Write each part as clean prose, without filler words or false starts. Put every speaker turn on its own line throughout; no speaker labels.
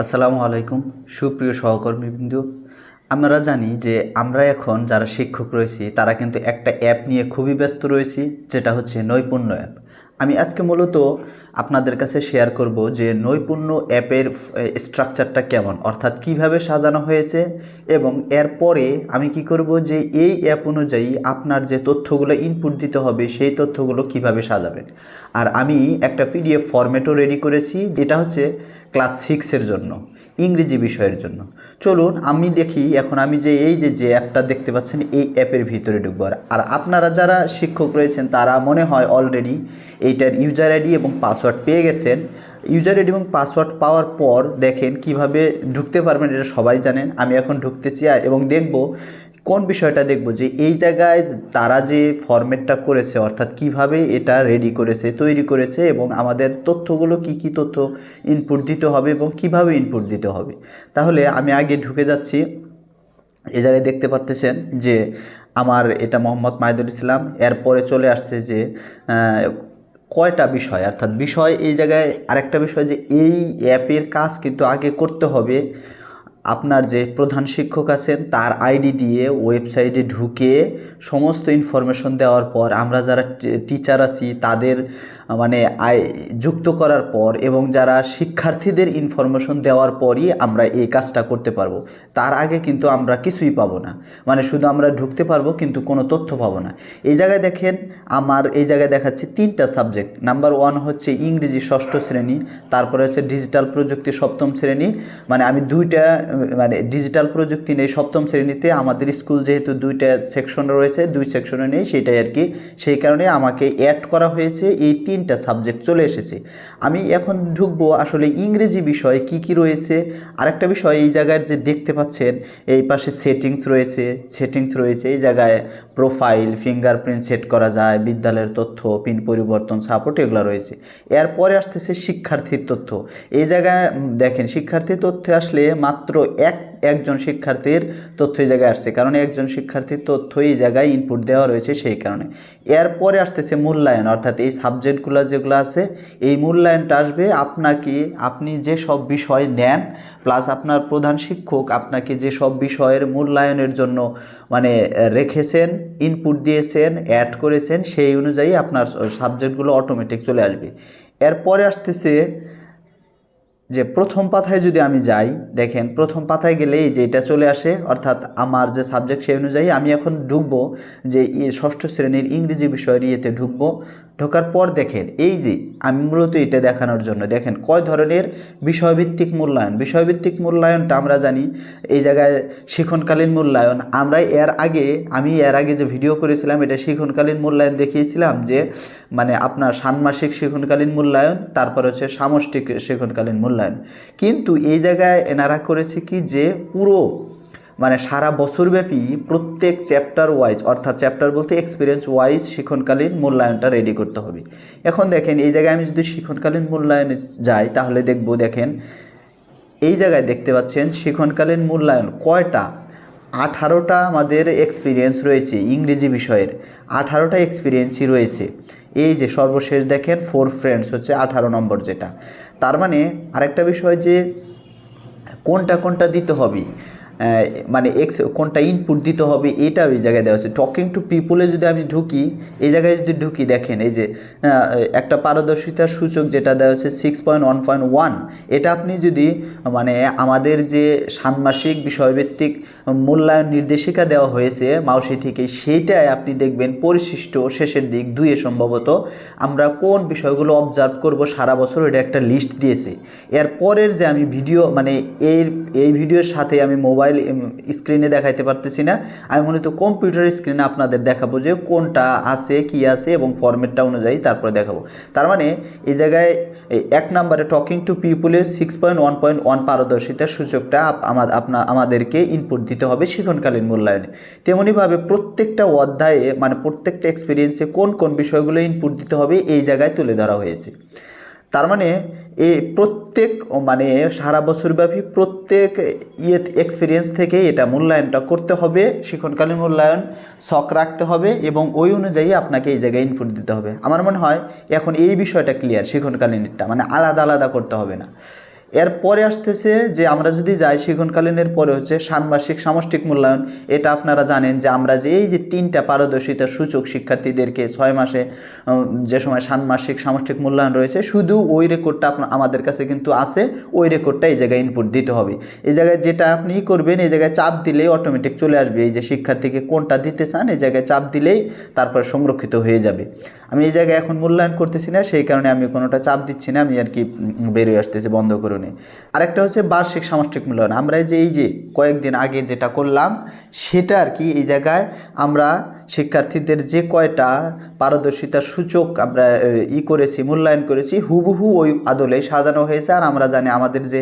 আসসালামু আলাইকুম সুপ্রিয় সহকর্মীবৃন্দ। আমরা জানি যে আমরা এখন যারা শিক্ষক রয়েছি তারা কিন্তু একটা অ্যাপ নিয়ে খুবই ব্যস্ত রয়েছি, যেটা হচ্ছে নৈপুণ্য অ্যাপ। আমি আজকে মূলত আপনাদের কাছে শেয়ার করব যে নৈপুণ্য অ্যাপের স্ট্রাকচারটা কেমন, অর্থাৎ কিভাবে সাজানো হয়েছে, এবং এরপরে আমি কি করব যে এই অ্যাপ অনুযায়ী আপনার যে তথ্যগুলো ইনপুট দিতে হবে সেই তথ্যগুলো কিভাবে সাজাবেন। আর আমি একটা পিডিএফ ফরম্যাটও রেডি করেছি, যেটা হচ্ছে ক্লাস 6-এর জন্য, ইংরেজি বিষয়ের জন্য। চলুন আমি দেখি এখন আমি যে এই যে অ্যাপটা দেখতে পাচ্ছেন এই অ্যাপের ভিতরে ঢুকবো। আর আপনারা যারা শিক্ষক রয়েছেন তারা মনে হয় অলরেডি এইটার ইউজার আইডি এবং পাসওয়ার্ড পেয়ে গেছেন। ইউজার আইডি এবং পাসওয়ার্ড পাওয়ার পর দেখেন কিভাবে ঢুকতে পারবেন, এটা সবাই জানেন। আমি এখন ঢুকতেছি এবং দেখব কোন বিষয়টা, দেখব যে এই জায়গায় তারা যে ফরম্যাটটা করেছে, অর্থাৎ কিভাবে এটা রেডি করেছে, তৈরি করেছে, এবং আমাদের তথ্যগুলো কি কি তথ্য ইনপুট দিতে হবে এবং কিভাবে ইনপুট দিতে হবে। তাহলে আমি আগে ঢুকে যাচ্ছি। এই জায়গায় দেখতে পারতেছেন যে আমার এটা মোহাম্মদ মাহিদুল ইসলাম। এরপরে চলে আসছে যে কয়টা বিষয়, অর্থাৎ বিষয় এই জায়গায় আরেকটা বিষয় যে এই অ্যাপের কাজ কিন্তু আগে করতে হবে আপনার যে প্রধান শিক্ষক আছেন তার আইডি দিয়ে ওয়েবসাইটে ঢুকে সমস্ত ইনফরমেশন দেওয়ার পর আমরা যারা টিচার আছি তাদের মানে যুক্ত করার পর এবং যারা শিক্ষার্থীদের ইনফরমেশন দেওয়ার পরই আমরা এই কাজটা করতে পারবো। তার আগে কিন্তু আমরা কিছুই পাবো না, মানে শুধু আমরা ঢুকতে পারবো কিন্তু কোনো তথ্য পাবো না। এই জায়গায় দেখেন আমার এই জায়গায় দেখাচ্ছে 3টা সাবজেক্ট। নাম্বার 1 হচ্ছে ইংরেজি 6ষ্ঠ শ্রেণী, তারপরে হচ্ছে ডিজিটাল প্রযুক্তি 7ম শ্রেণী। মানে আমি দুইটা মানে ডিজিটাল প্রযুক্তি নেই 7ম শ্রেণীতে, আমাদের স্কুল যেহেতু দুইটা সেকশন রয়েছে, 2 সেকশনে নেই, সেটাই আর কি। সেই কারণে আমাকে অ্যাড করা হয়েছে, এই 3টা সাবজেক্ট চলে এসেছে। আমি এখন ঢুকবো আসলে ইংরেজি বিষয়ে কি কি রয়েছে। আরেকটা বিষয় এই জায়গায় যে দেখতে পাচ্ছেন এই পাশে সেটিংস রয়েছে এই জায়গায় প্রোফাইল, ফিঙ্গারপ্রিন্ট সেট করা যায়, বিদ্যালয়ের তথ্য, পিন পরিবর্তন, সাপোর্ট, এগুলো রয়েছে। এরপরে আসতেছে শিক্ষার্থীর তথ্য। এই জায়গায় দেখেন শিক্ষার্থীর তথ্যে আসলে মাত্র একজন শিক্ষার্থীর তথ্য এই জায়গায় আসছে, কারণ একজন শিক্ষার্থীর তথ্য এই জায়গায় ইনপুট দেওয়া রয়েছে সেই কারণে। এরপরে আসতেছে মূল্যায়ন, অর্থাৎ এই সাবজেক্টগুলো যেগুলো আছে এই মূল্যায়নটা আসবে আপনি যে সব বিষয় নেন, প্লাস আপনার প্রধান শিক্ষক আপনাকে যে সব বিষয়ের মূল্যায়নের জন্য মানে রেখেছেন, ইনপুট দিয়েছেন, অ্যাড করেছেন, সেই অনুযায়ী আপনার সাবজেক্টগুলো অটোমেটিক চলে আসবে। এরপরে আসতেছে যে প্রথম পাতায় যদি আমি যাই, দেখেন প্রথম পাতায় গেলে এই যে এটা চলে আসে, অর্থাৎ আমার যে সাবজেক্ট সেই অনুযায়ী আমি এখন ঢুকবো যে 6ষ্ঠ শ্রেণীর ইংরেজি বিষয়ের ইয়েতে ঢুকবো। ঢোকার পর দেখেন এই যে আমি মূলত এটা দেখানোর জন্য দেখেন কয় ধরনের বিষয়ভিত্তিক মূল্যায়নটা আমরা জানি। এই জায়গায় শিক্ষণকালীন মূল্যায়ন আমি এর আগে যে ভিডিও করেছিলাম এটা শিক্ষণকালীন মূল্যায়ন দেখিয়েছিলাম, যে মানে আপনার ষান্মাসিক শিক্ষণকালীন মূল্যায়ন, তারপর হচ্ছে সামষ্টিক শিক্ষণকালীন মূল্যায়ন। কিন্তু এই জায়গায় এনারা করেছে কি যে পুরো মানে সারা বছরব্যাপী প্রত্যেক চ্যাপ্টার ওয়াইজ, অর্থাৎ চ্যাপ্টার বলতে এক্সপিরিয়েন্স ওয়াইজ শিক্ষণকালীন মূল্যায়নটা রেডি করতে হবে। এখন দেখেন এই জায়গায় আমি যদি শিক্ষণকালীন মূল্যায়নে যাই তাহলে দেখেন এই জায়গায় দেখতে পাচ্ছেন শিক্ষণকালীন মূল্যায়ন কয়টা, 18টা আমাদের এক্সপিরিয়েন্স রয়েছে ইংরেজি বিষয়ের, 18টা এক্সপিরিয়েন্সই রয়েছে। এই যে সর্বশেষ দেখেন 4 ফ্রেন্ডস হচ্ছে 18 নম্বর যেটা। তার মানে আরেকটা বিষয় যে কোনটা দিতে হবে, মানে কোনটা ইনপুট দিতে হবে এটাও এই জায়গায় দেওয়া আছে। টকিং টু পিপুলে যদি আমি ঢুকি, এই জায়গায় যদি ঢুকি দেখেন এই যে একটা পারদর্শিতার সূচক যেটা দেওয়া হচ্ছে 6.1.1, এটা আপনি যদি মানে আমাদের যে ষান্মাসিক বিষয়ভিত্তিক মূল্যায়ন নির্দেশিকা দেওয়া হয়েছে মাউসি থেকে, সেইটাই আপনি দেখবেন পরিশিষ্ট শেষের দিক 2-এ সম্ভবত আমরা কোন বিষয়গুলো অবজার্ভ করব সারা বছর, এটা একটা লিস্ট দিয়েছে। এরপরের যে আমি ভিডিও মানে এই ভিডিওর সাথে আমি মোবাইল স্ক্রিনে দেখাইতে পারতেছি না, আমি মূলত কম্পিউটার স্ক্রিনে আপনাদের দেখাবো যে কোনটা আছে কি আছে এবং ফরম্যাটটা অনুযায়ী তারপরে দেখাবো। তার মানে এই জায়গায় 1 নম্বরে টকিং টু পিপুলের 6.1.1 পারদর্শিতার সূচকটা আমাদেরকে ইনপুট দিতে হবে শিক্ষণকালীন মূল্যায়নে। তেমনিভাবে প্রত্যেকটা অধ্যায়ে মানে প্রত্যেকটা এক্সপিরিয়েন্সে কোন বিষয়গুলো ইনপুট দিতে হবে এই জায়গায় তুলে ধরা হয়েছে। তার মানে এই প্রত্যেক মানে সারা বছরব্যাপী প্রত্যেক এক্সপিরিয়েন্স থেকে এটা মূল্যায়নটা করতে হবে, শিক্ষণকালীন মূল্যায়ন ছক রাখতে হবে এবং ওই অনুযায়ী আপনাকে এই জায়গায় ইনপুট দিতে হবে। আমার মনে হয় এখন এই বিষয়টা ক্লিয়ার, শিক্ষণকালীনটা মানে আলাদা করতে হবে না। এরপরে আসতেছে যে আমরা যদি যাই শিক্ষণকালীনের পরে হচ্ছে ষান্মাসিক সামষ্টিক মূল্যায়ন। এটা আপনারা জানেন যে আমরা যে এই যে 3টা পারদর্শিতার সূচক শিক্ষার্থীদেরকে 6 মাসে যে সময় ষান্মাসিক সামষ্টিক মূল্যায়ন রয়েছে, শুধু ওই রেকর্ডটা আমাদের কাছে কিন্তু আছে। ওই রেকর্ডটা এই জায়গায় ইনপুট দিতে হবে। এই জায়গায় যেটা আপনি করবেন, এই জায়গায় চাপ দিলেই অটোমেটিক চলে আসবে এই যে শিক্ষার্থীকে কোনটা দিতে চান, এই জায়গায় চাপ দিলেই তারপর সংরক্ষিত হয়ে যাবে। আমি এই জায়গায় এখন মূল্যায়ন করতেছি না, সেই কারণে আমি কোনোটা চাপ দিচ্ছি না, আমি আর কি বেরিয়ে আসতেছি বন্ধ করে নিই। আরেকটা হচ্ছে বার্ষিক সামষ্টিক মূল্যায়ন। আমরা এই যে কয়েকদিন আগে যেটা করলাম সেটা আর কি এই জায়গায় আমরা শিক্ষার্থীদের যে কয়টা পারদর্শিতার সূচক আমরা করেছি, মূল্যায়ন করেছি, হুবহু ওই আদলেই সাজানো হয়েছে। আর আমরা জানি আমাদের যে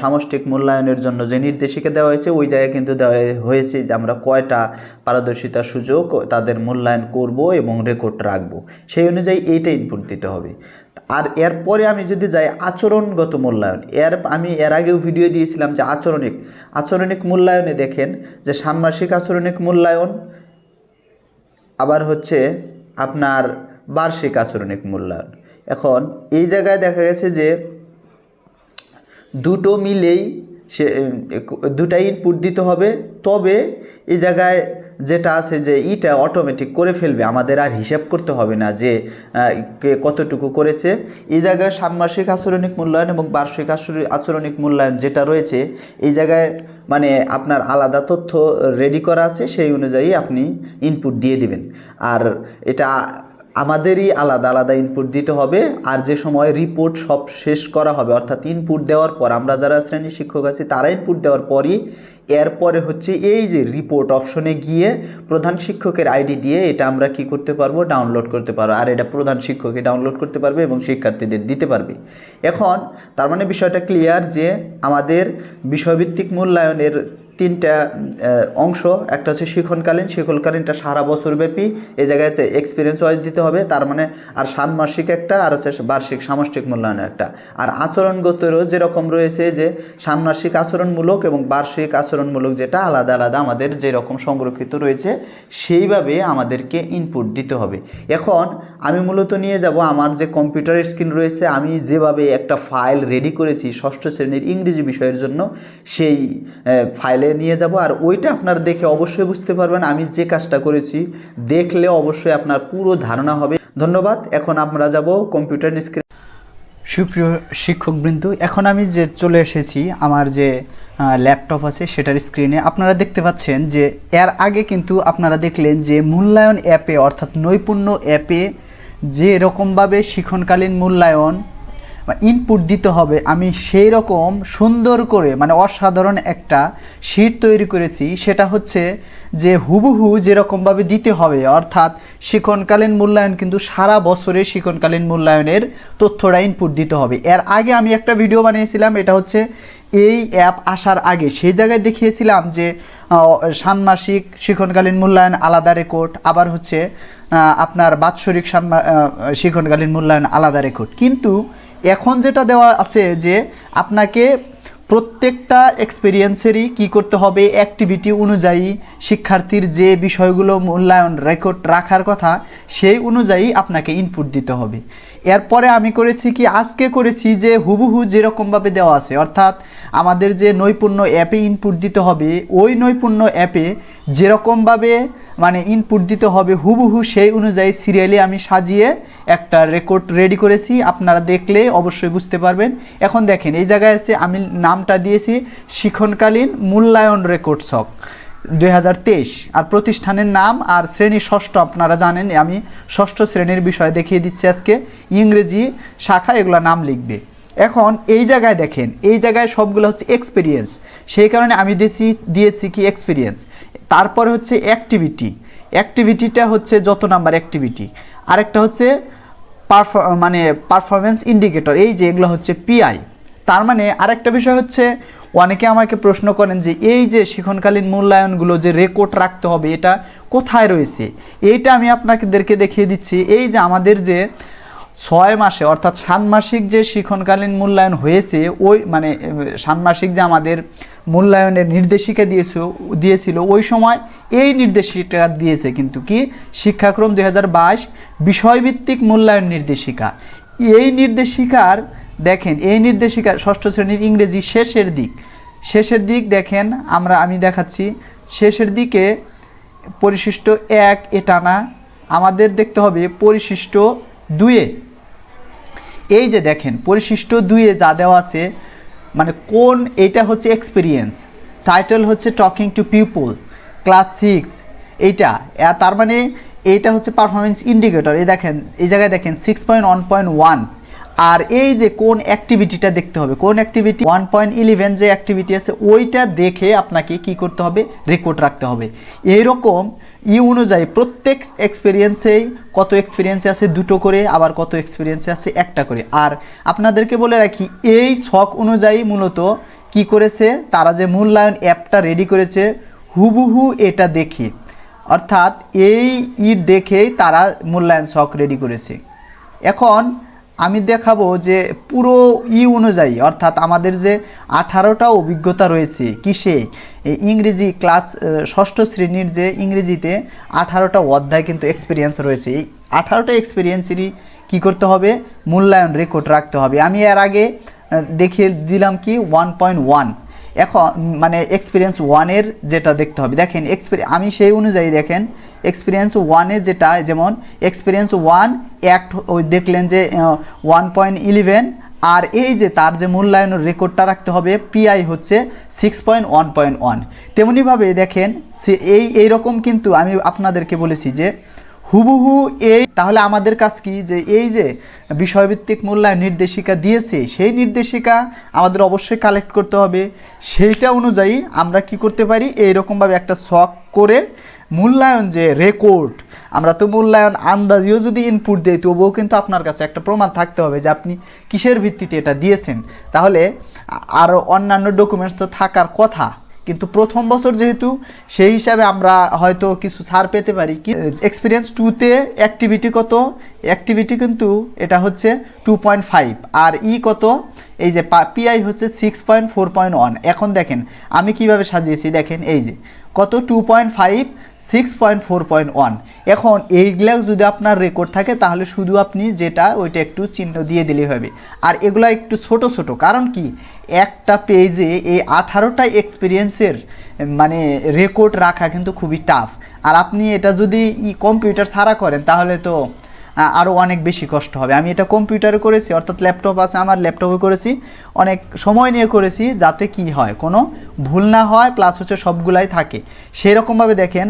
সামষ্টিক মূল্যায়নের জন্য যে নির্দেশিকা দেওয়া হয়েছে, ওই জায়গায় কিন্তু দেওয়া হয়েছে যে আমরা কয়টা পারদর্শিতার সূচক তাদের মূল্যায়ন করব এবং রেকর্ড রাখবো, সেই অনুযায়ী এইটা ইনপুট দিতে হবে। আর এরপরে আমি যদি যাই আচরণগত মূল্যায়ন, আমি এর আগেও ভিডিও দিয়েছিলাম যে আচরণিক মূল্যায়নে দেখেন যে ষান্মাসিক আচরণিক মূল্যায়ন, আবার হচ্ছে আপনার বার্ষিক আচরণিক মূল্যায়ন। এখন এই জায়গায় দেখা গেছে যে দুটো মিলেই দুটাই ইনপুট দিতে হবে। তবে এই জায়গায় যেটা আছে যে এটা অটোমেটিক করে ফেলবে, আমাদের আর হিসাব করতে হবে না যে কে কতটুকু করেছে। এই জায়গায় ষান্মাসিক আচরণিক মূল্যায়ন এবং বার্ষিক আচরণিক মূল্যায়ন যেটা রয়েছে, এই জায়গায় মানে আপনার আলাদা তথ্য রেডি করা আছে, সেই অনুযায়ী আপনি ইনপুট দিয়ে দিবেন। আর এটা আমাদেরই আলাদা আলাদা ইনপুট দিতে হবে। আর যে সময় রিপোর্ট সব শেষ করা হবে, অর্থাৎ ইনপুট দেওয়ার পর আমরা যারা শ্রেণী শিক্ষক আছি তারা ইনপুট দেওয়ার পরই এরপরে হচ্ছে এই যে রিপোর্ট অপশনে গিয়ে প্রধান শিক্ষকের আইডি দিয়ে এটা আমরা কি করতে পারবো, ডাউনলোড করতে পারবো। আর এটা প্রধান শিক্ষকই ডাউনলোড করতে পারবে এবং শিক্ষার্থীদের দিতে পারবে। এখন তার মানে বিষয়টা ক্লিয়ার যে আমাদের বিষয়ভিত্তিক মূল্যায়নের 3টা অংশ। একটা হচ্ছে শিক্ষণকালীনটা সারা বছর ব্যাপী, এই জায়গায় এক্সপিরিয়েন্স ওয়াইজ দিতে হবে, তার মানে আর ষান্মাসিক একটা, আর হচ্ছে বার্ষিক সামষ্টিক মূল্যায়ন একটা। আর আচরণগতরও যেরকম রয়েছে যে ষান্মাসিক আচরণমূলক এবং বার্ষিক আচরণমূলক, যেটা আলাদা আলাদা আমাদের যেরকম সংরক্ষিত রয়েছে সেইভাবে আমাদেরকে ইনপুট দিতে হবে। এখন আমি মূলত নিয়ে যাব আমার যে কম্পিউটার স্ক্রিন রয়েছে, আমি যেভাবে একটা ফাইল রেডি করেছি 6ষ্ঠ শ্রেণীর ইংরেজি বিষয়ের জন্য, সেই ফাইলে নিয়ে যাব। আর ওইটা আপনারা দেখে অবশ্যই বুঝতে পারবেন আমি যে কাজটা করেছি, দেখলে অবশ্যই আপনার পুরো ধারণা হবে। ধন্যবাদ। এখন আমরা যাব কম্পিউটার স্ক্রিন। সুপ্রিয় শিক্ষকবৃন্দ, এখন আমি যে চলে এসেছি আমার যে ল্যাপটপ আছে সেটার স্ক্রিনে। আপনারা দেখতে পাচ্ছেন যে এর আগে কিন্তু আপনারা দেখলেন যে মূল্যায়ন অ্যাপে অর্থাৎ নৈপুণ্য অ্যাপে যে রকমভাবে শিক্ষণকালীন মূল্যায়ন ইনপুট দিতে হবে, আমি সেই রকম সুন্দর করে মানে অসাধারণ একটা শীট তৈরি করেছি। সেটা হচ্ছে যে হুবহু যেরকমভাবে দিতে হবে, অর্থাৎ শিক্ষণকালীন মূল্যায়ন কিন্তু সারা বছরে শিক্ষণকালীন মূল্যায়নের তথ্যটা ইনপুট দিতে হবে। এর আগে আমি একটা ভিডিও বানিয়েছিলাম, এটা হচ্ছে এই অ্যাপ আসার আগে, সেই জায়গায় দেখিয়েছিলাম যে ষান্মাসিক শিক্ষণকালীন মূল্যায়ন আলাদা রেকর্ড, আবার হচ্ছে আপনার বাৎসরিক শিক্ষণকালীন মূল্যায়ন আলাদা রেকর্ড। কিন্তু এখন যেটা দেওয়া আছে যে আপনাকে প্রত্যেকটা এক্সপিরিয়েন্সেরই কি করতে হবে, অ্যাক্টিভিটি অনুযায়ী শিক্ষার্থীর যে বিষয়গুলো মূল্যায়ন রেকর্ড রাখার কথা সেই অনুযায়ী আপনাকে ইনপুট দিতে হবে। এরপরে আমি করেছি কি, আজকে করেছি যে হুবহু যেরকমভাবে দেওয়া আছে, অর্থাৎ আমাদের যে নৈপুণ্য অ্যাপে ইনপুট দিতে হবে, ওই নৈপুণ্য অ্যাপে যেরকমভাবে মানে ইনপুট দিতে হবে হুবহু সেই অনুযায়ী সিরিয়ালি আমি সাজিয়ে একটা রেকর্ড রেডি করেছি। আপনারা দেখলে অবশ্যই বুঝতে পারবেন। এখন দেখেন এই জায়গায় আছে, আমি নামটা দিয়েছি শিক্ষণকালীন মূল্যায়ন রেকর্ড ছক 2023, আর প্রতিষ্ঠানের নাম আর শ্রেণী 6ষ্ঠ। আপনারা জানেন আমি 6ষ্ঠ শ্রেণীর বিষয় দেখিয়ে দিচ্ছি আজকে, ইংরেজি শাখা, এগুলো নাম লিখবে। এখন এই জায়গায় দেখেন, এই জায়গায় সবগুলো হচ্ছে এক্সপিরিয়েন্স, সেই কারণে আমি দিয়েছি কি এক্সপিরিয়েন্স। তারপরে হচ্ছে অ্যাক্টিভিটিটা হচ্ছে যত নাম্বার অ্যাক্টিভিটি, আরেকটা হচ্ছে পারফরমেন্স ইন্ডিকেটর, এই যে এগুলো হচ্ছে পিআই। তার মানে আরেকটা বিষয় হচ্ছে, অনেকে আমাকে প্রশ্ন করেন যে এই যে শিক্ষণকালীন মূল্যায়নগুলো যে রেকর্ড রাখতে হবে এটা কোথায় রয়েছে, এইটা আমি আপনাদেরকে দেখিয়ে দিচ্ছি। এই যে আমাদের যে 6 মাসে অর্থাৎ ষান্মাসিক যে শিক্ষণকালীন মূল্যায়ন হয়েছে, ওই মানে ষান্মাসিক যে আমাদের মূল্যায়নের নির্দেশিকা দিয়েছিল ওই সময় এই নির্দেশিকা দিয়েছে কিন্তু কি, শিক্ষাক্রম 2022 বিষয়ভিত্তিক মূল্যায়ন নির্দেশিকা। এই নির্দেশিকার
দেখেন এই নির্দেশিকা ষষ্ঠ শ্রেণীর ইংরেজি শেষের দিক দেখেন আমি দেখাচ্ছি শেষের দিকে পরিশিষ্ট 1 এটা না, আমাদের দেখতে হবে পরিশিষ্ট 2-এ। এই যে দেখেন পরিশিষ্ট 2-এ যা দেওয়া আছে মানে কোন, এটা হচ্ছে এক্সপিরিয়েন্স, টাইটেল হচ্ছে টকিং টু পিপল, ক্লাস 6 এইটা, তার মানে এইটা হচ্ছে পারফরমেন্স ইন্ডিকেটর। এই দেখেন এই জায়গায় দেখেন 6.1.1, আর এই যে কোন অ্যাক্টিভিটিটা দেখতে হবে, কোন অ্যাক্টিভিটি 1.11 যে অ্যাক্টিভিটি আছে ওইটা দেখে আপনাকে কি করতে হবে, রেকর্ড রাখতে হবে। এইরকম অনুযায়ী প্রত্যেক এক্সপিরিয়েন্সেই কত এক্সপিরিয়েন্সে আছে 2টো করে, আবার কত এক্সপিরিয়েন্সে আছে 1টা করে। আর আপনাদেরকে বলে রাখি এই ছক অনুযায়ী মূলত কি করেছে তারা, যে মূল্যায়ন অ্যাপটা রেডি করেছে হুবহু এটা দেখে, অর্থাৎ এই দেখেই তারা মূল্যায়ন ছক রেডি করেছে। এখন আমি দেখাবো যে পুরো অনুযায়ী, অর্থাৎ আমাদের যে 18টা অভিজ্ঞতা রয়েছে কিসে, ইংরেজি ক্লাস ষষ্ঠ শ্রেণীর যে ইংরেজিতে 18টা অধ্যায় কিন্তু এক্সপিরিয়েন্স রয়েছে। এই 18টা এক্সপিরিয়েন্সেরই কী করতে হবে, মূল্যায়ন রেকর্ড রাখতে হবে। আমি এর আগে দেখিয়ে দিলাম কি 1.1, এখন মানে এক্সপিরিয়েন্স 1-এর যেটা দেখতে হবে। দেখেন আমি সেই অনুযায়ী দেখেন এক্সপিরিয়েন্স 1-এ যেটা, যেমন এক্সপিরিয়েন্স 1 অ্যাক্ট ওই দেখলেন যে 1.11, আর এই যে তার যে মূল্যায়নের রেকর্ডটা রাখতে হবে পিআই হচ্ছে 6.1.1। তেমনিভাবে দেখেন এইরকম কিন্তু আমি আপনাদেরকে বলেছি যে হুবহু এই, তাহলে আমাদের কাজ কি, যে এই যে বিষয়ভিত্তিক মূল্যায়ন নির্দেশিকা দিয়েছে সেই নির্দেশিকা আমাদের অবশ্যই কালেক্ট করতে হবে। সেইটা অনুযায়ী আমরা কি করতে পারি, এইরকমভাবে একটা ছক করে মূল্যায়ন যে রেকর্ড, আমরা তো মূল্যায়ন আন্দাজিও যদি ইনপুট দিই তবুও কিন্তু আপনার কাছে একটা প্রমাণ থাকতে হবে যে আপনি কিসের ভিত্তিতে এটা দিয়েছেন। তাহলে আরও অন্যান্য ডকুমেন্টস তো থাকার কথা, কিন্তু প্রথম বছর যেহেতু সেই হিসাবে আমরা হয়তো কিছু ছাড় পেতে পারি। কি এক্সপিরিয়েন্স 2-তে অ্যাক্টিভিটি কত, অ্যাক্টিভিটি কিন্তু এটা হচ্ছে 2.5, আর কত, এই যে পিআই হচ্ছে 6.4.1। এখন দেখেন আমি কিভাবে সাজিয়েছি, দেখেন এই যে কত 2.5, 6.4.1। এখন এইগুলা যদি আপনার রেকর্ড থাকে তাহলে শুধু আপনি যেটা ওইটা একটু চিহ্ন দিয়ে দিলেই হবে। আর এগুলো একটু ছোট ছোট, কারণ কি একটা পেজে এই 18টা এক্সপিরিয়েন্সের মানে রেকর্ড রাখা কিন্তু খুবই টাফ। আর আপনি এটা যদি কম্পিউটার ছাড়া করেন তাহলে তো আরও অনেক বেশি কষ্ট হবে। আমি এটা কম্পিউটারে করেছি, অর্থাৎ ল্যাপটপ আছে আমার, ল্যাপটপে করেছি, অনেক সময় নিয়ে করেছি যাতে কি হয় কোনো ভুল না হয়, প্লাস হচ্ছে সবগুলাই থাকে সেরকমভাবে। দেখেন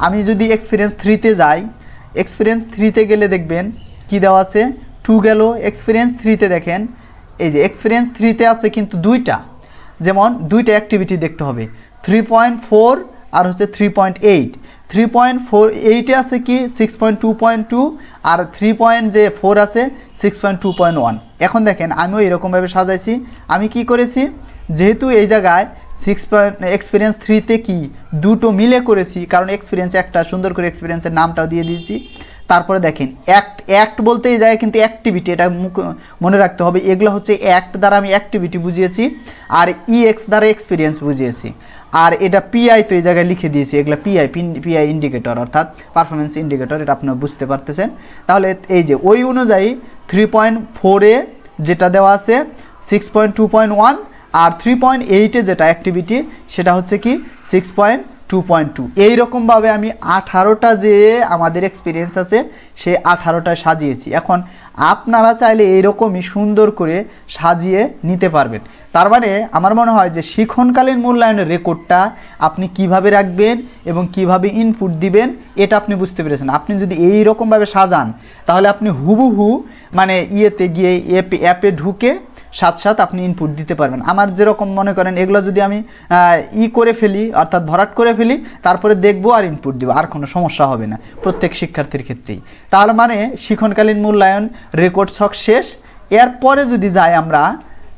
আমি যদি এক্সপিরিয়েন্স 3-তে যাই, এক্সপিরিয়েন্স 3-তে গেলে দেখবেন কি দেওয়া আছে 2 গেল। এক্সপিরিয়েন্স 3-তে দেখেন এই যে এক্সপিরিয়েন্স 3-তে আছে কিন্তু 2টা, যেমন 2টা অ্যাক্টিভিটি দেখতে হবে, 3.4 আর হচ্ছে 3.8। 3.48-এ আছে কি 6.2.2, আর 3.4 আছে 6.2.1। এখন দেখেন আমিও এরকমভাবে সাজাইছি। আমি কি করেছি, যেহেতু এই জায়গায় এক্সপিরিয়েন্স 3-তে কি 2টো মিলে করেছি, কারণ এক্সপিরিয়েন্স একটা সুন্দর করে এক্সপিরিয়েন্সের নামটাও দিয়ে দিয়েছি। তারপরে দেখেন অ্যাক্ট বলতে এই জায়গায় কিন্তু অ্যাক্টিভিটি, এটা মনে রাখতে হবে। এগুলো হচ্ছে অ্যাক্ট দ্বারা আমি অ্যাক্টিভিটি বুঝিয়েছি, আর ইএক্স দ্বারা এক্সপিরিয়েন্স বুঝিয়েছি। আর এটা পিআই তো এই জায়গায় লিখে দিয়েছি, এগুলো পিআই ইন্ডিকেটর, অর্থাৎ পারফরমেন্স ইন্ডিকেটর, এটা আপনারা বুঝতে পারতেছেন। তাহলে এই যে ওই অনুযায়ী 3.4-এ যেটা দেওয়া আছে 6.2.1, আর 3.8-এ যেটা অ্যাক্টিভিটি সেটা হচ্ছে কি 6.2.2। এইরকমভাবে আমি 18টা যে আমাদের এক্সপিরিয়েন্স আছে সেই 18টা সাজিয়েছি। এখন আপনারা চাইলে এইরকমই সুন্দর করে সাজিয়ে নিতে পারবেন। তার মানে আমার মনে হয় যে শিক্ষণকালীন মূল্যায়নের রেকর্ডটা আপনি কিভাবে রাখবেন এবং কিভাবে ইনপুট দিবেন এটা আপনি বুঝতে পেরেছেন। আপনি যদি এইরকমভাবে সাজান তাহলে আপনি হুবহু মানে ইয়েতে গিয়ে অ্যাপে ঢুকে সাথে আপনি ইনপুট দিতে পারবেন। আমার যেরকম মনে করেন এগুলো যদি আমি করে ফেলি, অর্থাৎ ভরাট করে ফেলি, তারপরে দেখবো আর ইনপুট দিব, আর কোনো সমস্যা হবে না প্রত্যেক শিক্ষার্থীর ক্ষেত্রেই। তাহলে মানে শিক্ষণকালীন মূল্যায়ন রেকর্ড ছক শেষ। এরপরে যদি যাই আমরা,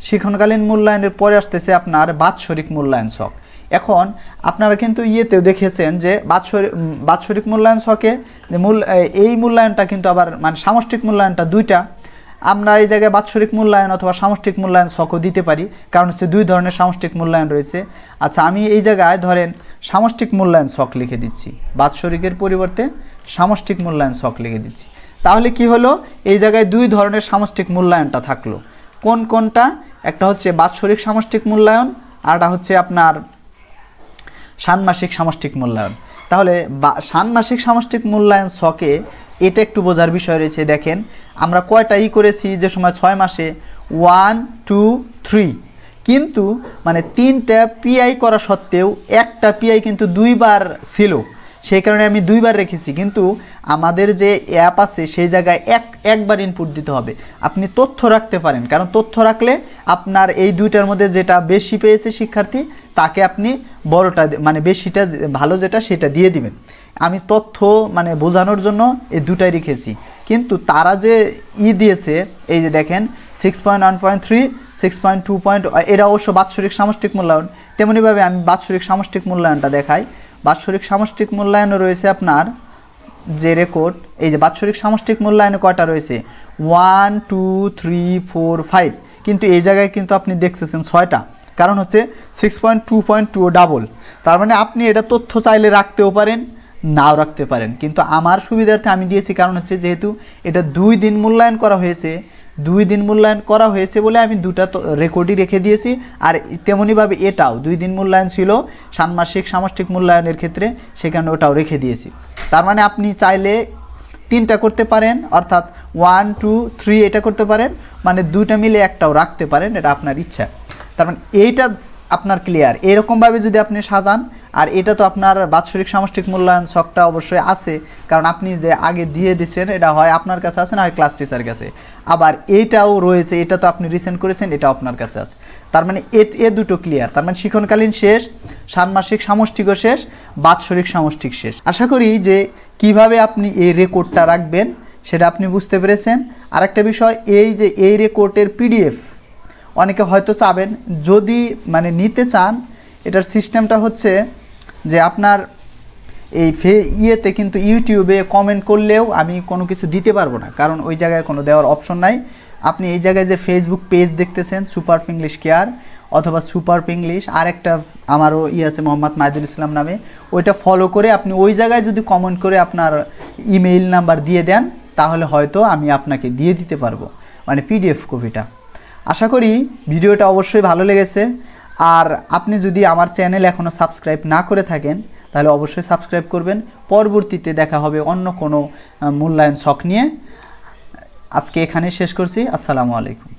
শিক্ষণকালীন মূল্যায়নের পরে আসতেছে আপনার বাৎসরিক মূল্যায়ন ছক। এখন আপনারা কিন্তু ইয়েতেও দেখেছেন যে বাৎসরিক মূল্যায়ন ছকে যে এই মূল্যায়নটা কিন্তু আবার মানে সামষ্টিক মূল্যায়নটা 2টা। আমরা এই জায়গায় বাৎসরিক মূল্যায়ন অথবা সামষ্টিক মূল্যায়ন ছকও দিতে পারি, কারণ হচ্ছে 2 ধরনের সামষ্টিক মূল্যায়ন রয়েছে। আচ্ছা, আমি এই জায়গায় ধরেন সামষ্টিক মূল্যায়ন ছক লিখে দিচ্ছি, বাৎসরিকের পরিবর্তে সামষ্টিক মূল্যায়ন ছক লিখে দিচ্ছি। তাহলে কি হলো, এই জায়গায় দুই ধরনের সামষ্টিক মূল্যায়নটা থাকলো। কোনটা? একটা হচ্ছে বাৎসরিক সামষ্টিক মূল্যায়ন, আরটা হচ্ছে আপনার ষান্মাসিক সামষ্টিক মূল্যায়ন। তাহলে ষান্মাসিক সামষ্টিক মূল্যায়ন ছকে এটা একটু বোঝার বিষয় রয়েছে। দেখেন আমরা কয়টা করেছি যে সময় 6 মাসে, 1 2 3, কিন্তু মানে 3টা পিআই করা সত্ত্বেও একটা পিআই কিন্তু 2বার ছিল, সেই কারণে আমি 2বার রেখেছি। কিন্তু আমাদের যে অ্যাপ আছে সেই জায়গায় একবার ইনপুট দিতে হবে। আপনি তথ্য রাখতে পারেন, কারণ তথ্য রাখলে আপনার এই দুইটার মধ্যে যেটা বেশি পেয়েছে শিক্ষার্থী তাকে আপনি বড়টা মানে বেশিটা ভালো যেটা সেটা দিয়ে দিবেন। আমি তথ্য মানে বোঝানোর জন্য এই দুটাই রেখেছি। কিন্তু তারা যে দিয়েছে এই যে দেখেন 6.1.3, 6.2. এটা অবশ্য বাৎসরিক সামষ্টিক মূল্যায়ন। তেমনিভাবে আমি বাৎসরিক সামষ্টিক মূল্যায়নটা দেখাই। বাৎসরিক সামষ্টিক মূল্যায়নও রয়েছে আপনার যে রেকর্ড, এই যে বাৎসরিক সামষ্টিক মূল্যায়নে কয়টা রয়েছে, 1 2 3 4 5, কিন্তু এই জায়গায় কিন্তু আপনি দেখতেছেন 6টা, কারণ হচ্ছে 6.2.2 ডাবল। তার মানে আপনি এটা তথ্য চাইলে রাখতেও পারেন, নাও রাখতে পারেন, কিন্তু আমার সুবিধার্থে আমি দিয়েছি। কারণ হচ্ছে যেহেতু এটা 2 দিন মূল্যায়ন করা হয়েছে, 2 দিন মূল্যায়ন করা হয়েছে বলে আমি দুটা রেকর্ডই রেখে দিয়েছি। আর তেমনিভাবে এটাও 2 দিন মূল্যায়ন ছিল ষান্মাসিক সামষ্টিক মূল্যায়নের ক্ষেত্রে, সেখানে ওটাও রেখে দিয়েছি। তার মানে আপনি চাইলে 3টা করতে পারেন, অর্থাৎ 1 2 3 এটা করতে পারেন, মানে 2টা মিলে একটাও রাখতে পারেন, এটা আপনার ইচ্ছা। তার মানে এইটা আপনার ক্লিয়ার। এরকমভাবে যদি আপনি সাজান, আর এটা তো আপনার বাৎসরিক সামষ্টিক মূল্যায়ন ছকটা অবশ্যই আছে, কারণ আপনি যে আগে দিয়ে দিচ্ছেন এটা হয় আপনার কাছে আছে, না হয় ক্লাস টিচার কাছে। আবার এইটাও রয়েছে, এটা তো আপনি রিসেন্ট করেছেন, এটা আপনার কাছে আছে। তার মানে এ দুটো ক্লিয়ার। তার মানে শিক্ষণকালীন শেষ, ষান্মাসিক সামষ্টিকও শেষ, বাৎসরিক সামষ্টিক শেষ। আশা করি যে কিভাবে আপনি এই রেকর্ডটা রাখবেন সেটা আপনি বুঝতে পেরেছেন। আরেকটা বিষয়, এই যে এই রেকর্ডের পিডিএফ অনেকে হয়তো চাবেন, যদি মানে নিতে চান, এটার সিস্টেমটা হচ্ছে যে আপনার এই ইয়েতে কিন্তু ইউটিউবে কমেন্ট করলেও আমি কোনো কিছু দিতে পারবো না, কারণ ওই জায়গায় কোনো দেওয়ার অপশন নাই। আপনি এই জায়গায় যে ফেসবুক পেজ দেখতেছেন সুপার ইংলিশ কেয়ার অথবা সুপার ইংলিশ, আর একটা আমারও আছে মোহাম্মদ মাহিদুল ইসলাম নামে, ওইটা ফলো করে আপনি ওই জায়গায় যদি কমেন্ট করে আপনার ইমেইল নাম্বার দিয়ে দেন, তাহলে হয়তো আমি আপনাকে দিয়ে দিতে পারবো মানে পিডিএফ কপিটা। আশা করি ভিডিওটা অবশ্যই ভালো লেগেছে। আর আপনি যদি আমার চ্যানেল এখনও সাবস্ক্রাইব না করে থাকেন তাহলে অবশ্যই সাবস্ক্রাইব করবেন। পরবর্তীতে দেখা হবে অন্য কোনো মূল্যায়ন ছক নিয়ে। আজকে এখানে শেষ করছি। আসসালামু আলাইকুম।